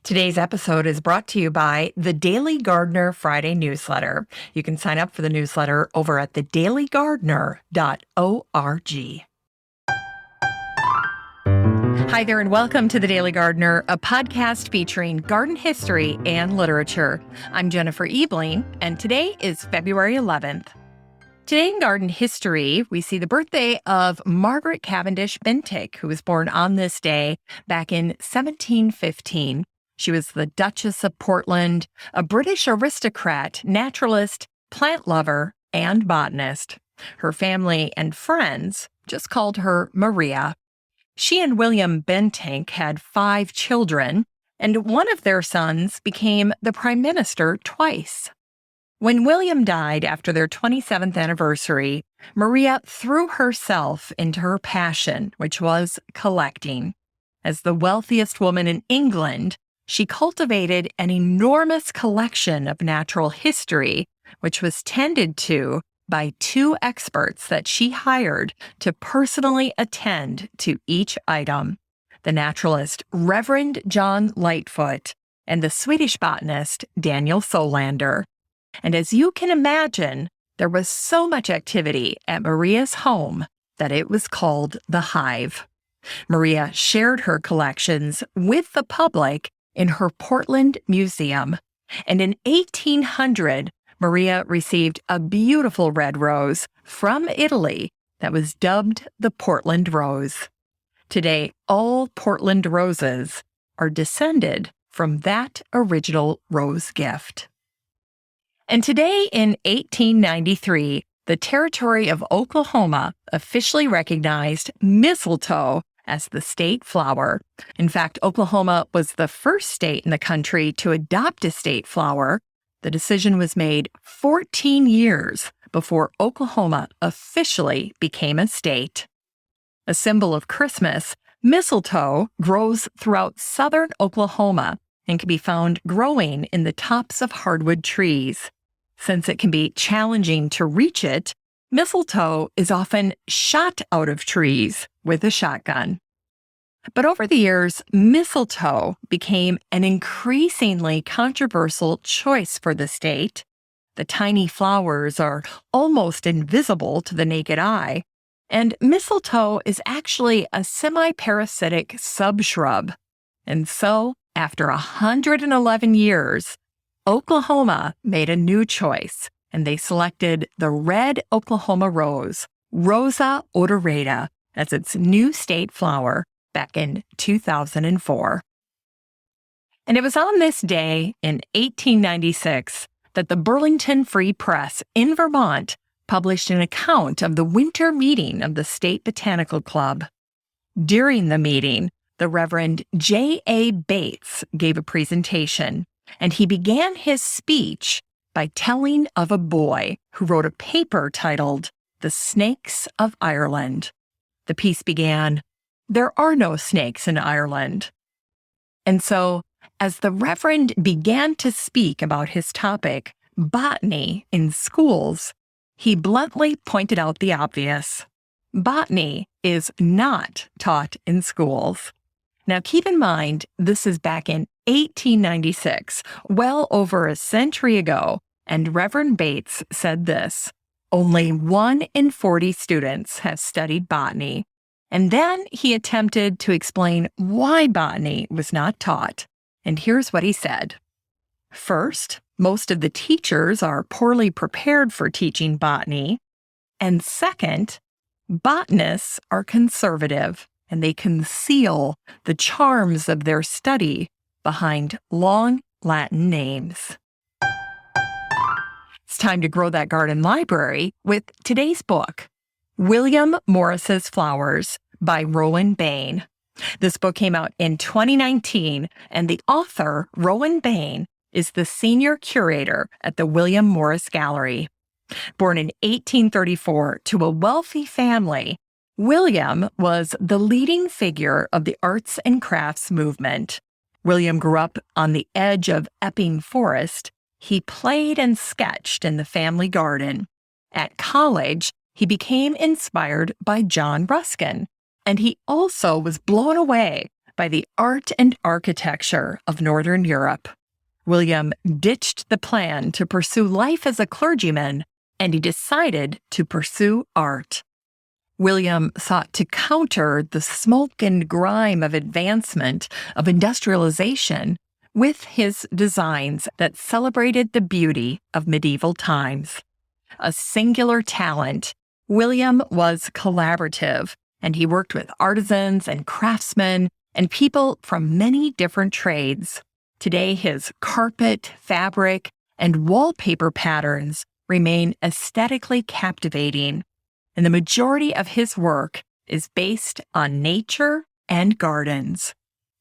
Today's episode is brought to you by the Daily Gardener Friday newsletter. You can sign up for the newsletter over at thedailygardener.org. Hi there, and welcome to The Daily Gardener, a podcast featuring garden history and literature. I'm Jennifer Ebling, and today is February 11th. Today in garden history, we see the birthday of Margaret Cavendish Bentinck, who was born on this day back in 1715. She was the Duchess of Portland, a British aristocrat, naturalist, plant lover, and botanist. Her family and friends just called her Maria. She and William Bentinck had 5 children, and one of their sons became the prime minister twice. When William died after their 27th anniversary, Maria threw herself into her passion, which was collecting. As the wealthiest woman in England, she cultivated an enormous collection of natural history, which was tended to by 2 experts that she hired to personally attend to each item: the naturalist Reverend John Lightfoot and the Swedish botanist Daniel Solander. And as you can imagine, there was so much activity at Maria's home that it was called the hive. Maria shared her collections with the public in her Portland Museum. And in 1800, Maria received a beautiful red rose from Italy that was dubbed the Portland Rose. Today, all Portland roses are descended from that original rose gift. And today in 1893, the territory of Oklahoma officially recognized mistletoe as the state flower. In fact, Oklahoma was the first state in the country to adopt a state flower. The decision was made 14 years before Oklahoma officially became a state. A symbol of Christmas, mistletoe grows throughout southern Oklahoma and can be found growing in the tops of hardwood trees. Since it can be challenging to reach it, mistletoe is often shot out of trees with a shotgun. But over the years, mistletoe became an increasingly controversial choice for the state. The tiny flowers are almost invisible to the naked eye, and mistletoe is actually a semi-parasitic subshrub. And so, after 111 years, Oklahoma made a new choice, and they selected the red Oklahoma rose, Rosa odorata, as its new state flower back in 2004. And it was on this day in 1896 that the Burlington Free Press in Vermont published an account of the winter meeting of the State Botanical Club. During the meeting, the Reverend J.A. Bates gave a presentation, and he began his speech by telling of a boy who wrote a paper titled "The Snakes of Ireland." The piece began, "There are no snakes in Ireland." And so, as the Reverend began to speak about his topic, botany in schools, he bluntly pointed out the obvious. Botany is not taught in schools. Now, keep in mind, this is back in 1896, well over a century ago, and Reverend Bates said this: "Only 1 in 40 students have studied botany." And then he attempted to explain why botany was not taught. And here's what he said. First, most of the teachers are poorly prepared for teaching botany. And second, botanists are conservative, and they conceal the charms of their study behind long Latin names. It's time to grow that garden library with today's book, William Morris's Flowers by Rowan Bain. This book came out in 2019, and the author, Rowan Bain, is the senior curator at the William Morris Gallery. Born in 1834 to a wealthy family, William was the leading figure of the arts and crafts movement. William grew up on the edge of Epping Forest. He played and sketched in the family garden. At college, he became inspired by John Ruskin, and he also was blown away by the art and architecture of Northern Europe. William ditched the plan to pursue life as a clergyman, and he decided to pursue art. William sought to counter the smoke and grime of advancement, of industrialization, with his designs that celebrated the beauty of medieval times. A singular talent, William was collaborative, and he worked with artisans and craftsmen and people from many different trades. Today, his carpet, fabric, and wallpaper patterns remain aesthetically captivating, and the majority of his work is based on nature and gardens.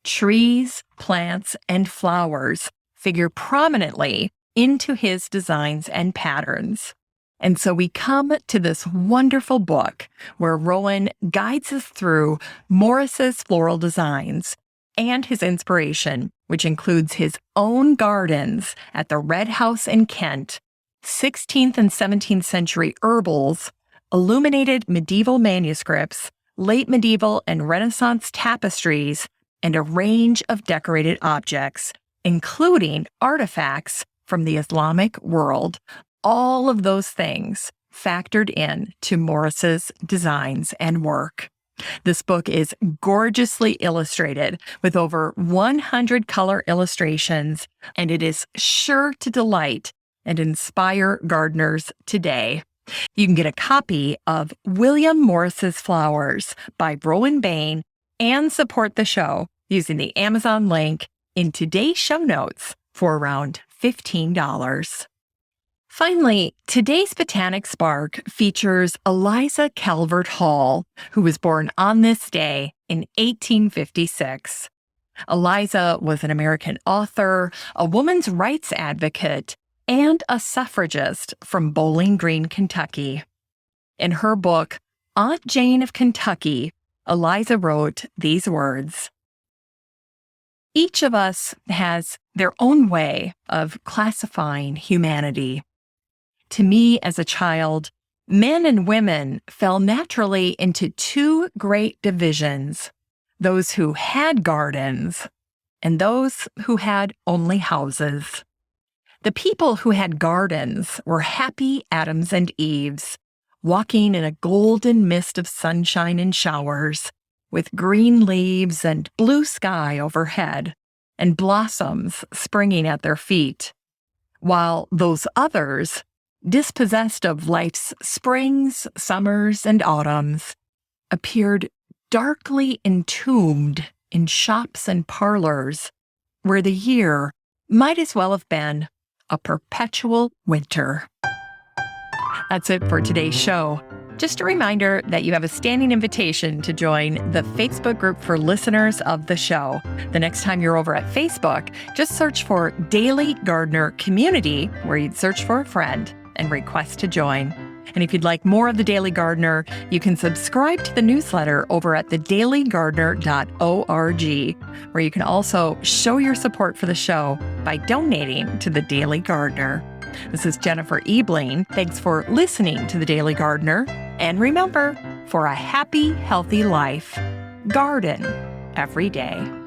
Trees, plants, and flowers figure prominently into his designs and patterns. And so we come to this wonderful book where Rowan guides us through Morris's floral designs and his inspiration, which includes his own gardens at the Red House in Kent, 16th and 17th century herbals, illuminated medieval manuscripts, late medieval and Renaissance tapestries, and a range of decorated objects, including artifacts from the Islamic world. All of those things factored in to Morris's designs and work. This book is gorgeously illustrated with over 100 color illustrations, and it is sure to delight and inspire gardeners today. You can get a copy of William Morris's Flowers by Rowan Bain and support the show using the Amazon link in today's show notes for around $15. Finally, today's Botanic Spark features Eliza Calvert Hall, who was born on this day in 1856. Eliza was an American author, a women's rights advocate, and a suffragist from Bowling Green, Kentucky. In her book, Aunt Jane of Kentucky, Eliza wrote these words: "Each of us has their own way of classifying humanity. To me, as a child, men and women fell naturally into two great divisions: those who had gardens and those who had only houses. The people who had gardens were happy Adams and Eves, walking in a golden mist of sunshine and showers, with green leaves and blue sky overhead, and blossoms springing at their feet, while those others, dispossessed of life's springs, summers, and autumns, appeared darkly entombed in shops and parlors, where the year might as well have been a perpetual winter." That's it for today's show. Just a reminder that you have a standing invitation to join the Facebook group for listeners of the show. The next time you're over at Facebook, just search for Daily Gardener Community, where you'd search for a friend and request to join. And if you'd like more of The Daily Gardener, you can subscribe to the newsletter over at thedailygardener.org, where you can also show your support for the show by donating to The Daily Gardener. This is Jennifer Ebling. Thanks for listening to The Daily Gardener. And remember, for a happy, healthy life, garden every day.